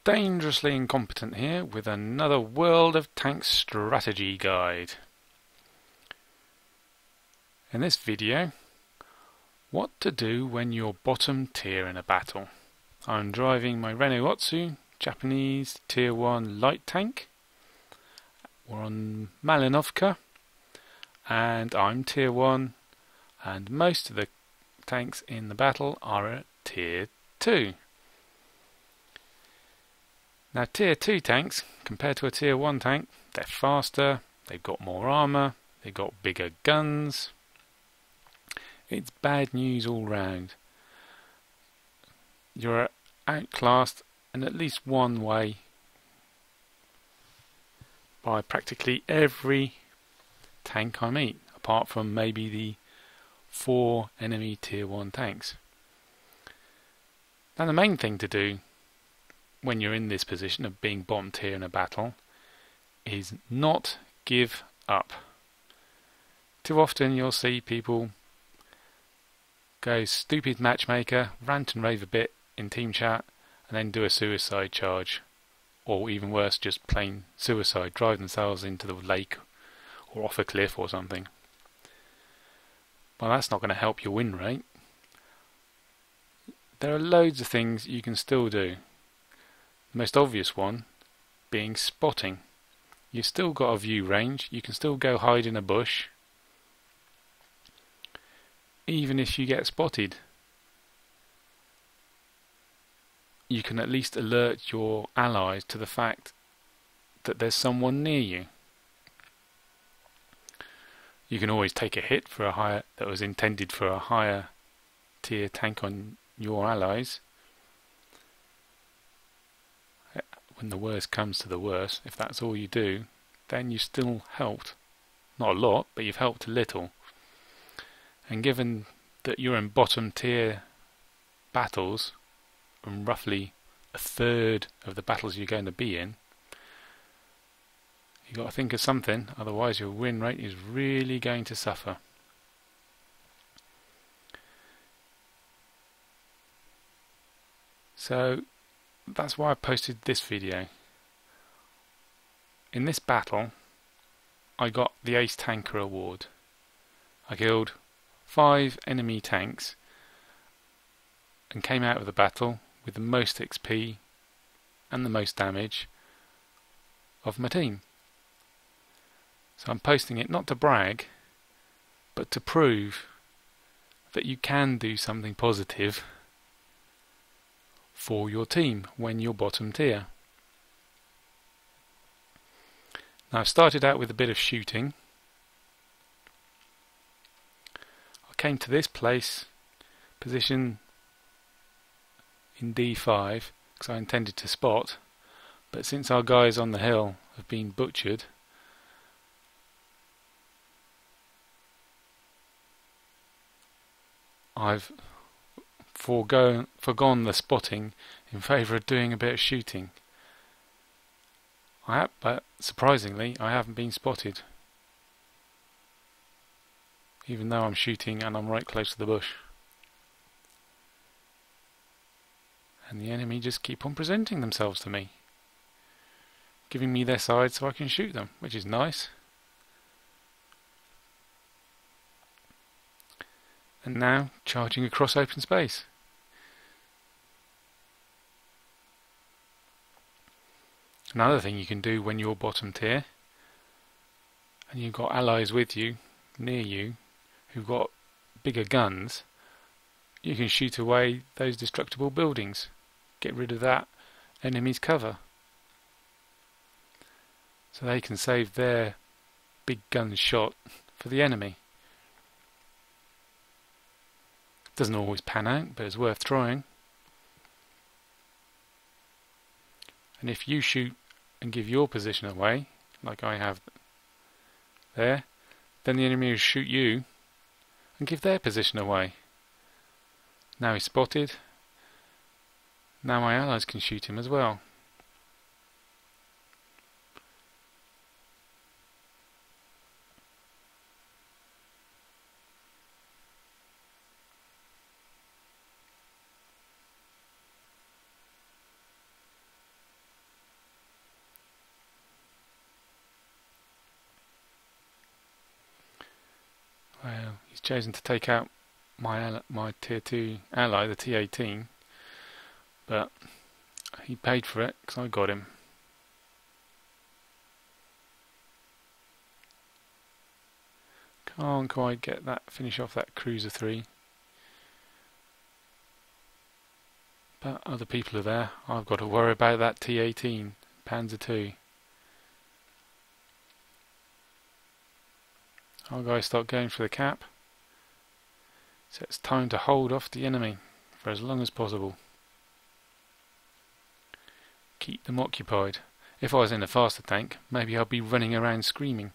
Dangerously Incompetent here with another World of Tanks strategy guide. In this video, what to do when you're bottom tier in a battle. I'm driving my Renault Otsu Japanese tier 1 light tank. We're on Malinovka and I'm tier 1 and most of the tanks in the battle are at tier 2. Now tier 2 tanks, compared to a tier 1 tank, they're faster, they've got more armour, they've got bigger guns. It's bad news all round. You're outclassed in at least one way by practically every tank I meet, apart from maybe the 4 enemy tier 1 tanks. Now the main thing to do when you're in this position of being bottom tier in a battle is not give up. Too often you'll see people go stupid matchmaker, rant and rave a bit in team chat, and then do a suicide charge, or even worse, just plain suicide, drive themselves into the lake or off a cliff or something. Well, that's not going to help your win rate. There are loads of things you can still do. The most obvious one being spotting. You've still got a view range, you can still go hide in a bush. Even if you get spotted, you can at least alert your allies to the fact that there's someone near you. You can always take a hit for a higher that was intended for a higher tier tank on your allies. When the worst comes to the worst, if that's all you do, then you still helped. Not a lot, but you've helped a little. And given that you're in bottom tier battles, and roughly a third of the battles you're going to be in, you've got to think of something, otherwise your win rate is really going to suffer. So that's why I posted this video. In this battle, I got the Ace Tanker award. I killed 5 enemy tanks and came out of the battle with the most XP and the most damage of my team. So I'm posting it not to brag, but to prove that you can do something positive for your team when you're bottom tier. Now I've started out with a bit of shooting. I came to this position in D5 because I intended to spot, but since our guys on the hill have been butchered, I've forgone the spotting in favour of doing a bit of shooting. But surprisingly, I haven't been spotted, even though I'm shooting and I'm right close to the bush. And the enemy just keep on presenting themselves to me, giving me their side so I can shoot them, which is nice. And now charging across open space. Another thing you can do when you're bottom tier and you've got allies with you, near you, who've got bigger guns, you can shoot away those destructible buildings. Get rid of that enemy's cover. So they can save their big gun shot for the enemy. Doesn't always pan out, but it's worth trying. And if you shoot and give your position away, like I have there, then the enemy will shoot you and give their position away. Now he's spotted. Now my allies can shoot him as well. chosen to take out my tier 2 ally, the T-18, but he paid for it because I got him. Can't quite get that, finish off that Cruiser 3. But other people are there. I've got to worry about that T-18, Panzer 2. Our guys start going for the cap. So it's time to hold off the enemy for as long as possible. Keep them occupied. If I was in a faster tank, maybe I'd be running around screaming.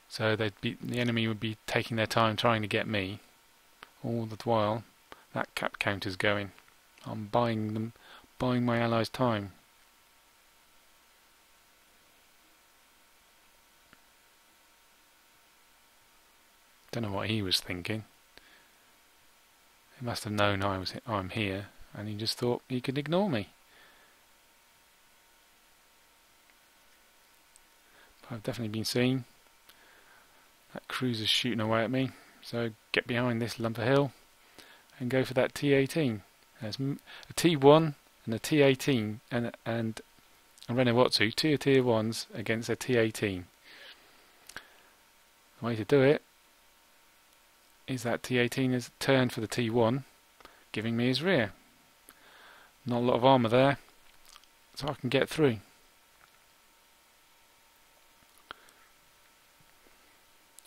So the enemy would be taking their time trying to get me. All the while, that cap counter's going. I'm buying my allies time. Don't know what he was thinking. He must have known I'm here, and he just thought he could ignore me. But I've definitely been seen. That cruiser's shooting away at me, so get behind this lump of hill and go for that T-18. There's a T1 and a T-18 and a Renault Otsu, two tier 1s against a T-18. The way to do it is that T-18 has turned for the T1, giving me his rear. Not a lot of armour there, so I can get through.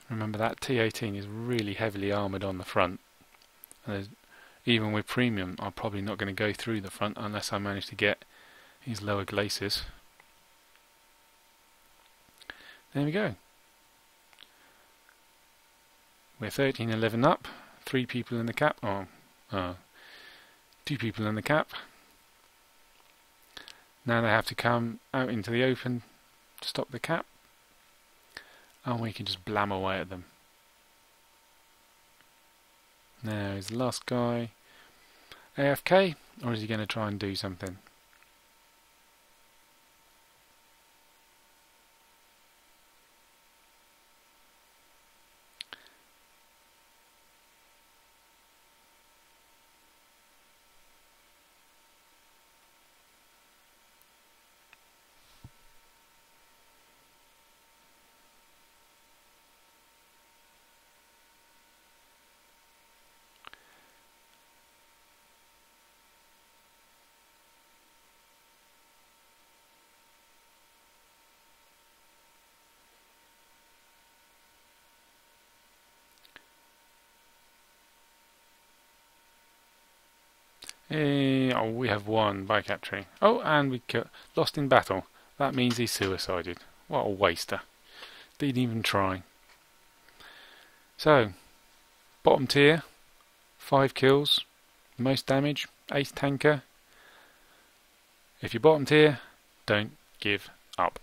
Remember, that T-18 is really heavily armoured on the front. And even with premium, I'm probably not going to go through the front unless I manage to get his lower glacis. There we go. We're 13-11 up, 3 people in the cap, 2 people in the cap. Now they have to come out into the open to stop the cap, and we can just blam away at them. Now, is the last guy AFK, or is he going to try and do something? We have won by capturing. Oh, and we lost in battle. That means he suicided. What a waster. Didn't even try. So, bottom tier, 5 kills, most damage, ace tanker. If you're bottom tier, don't give up.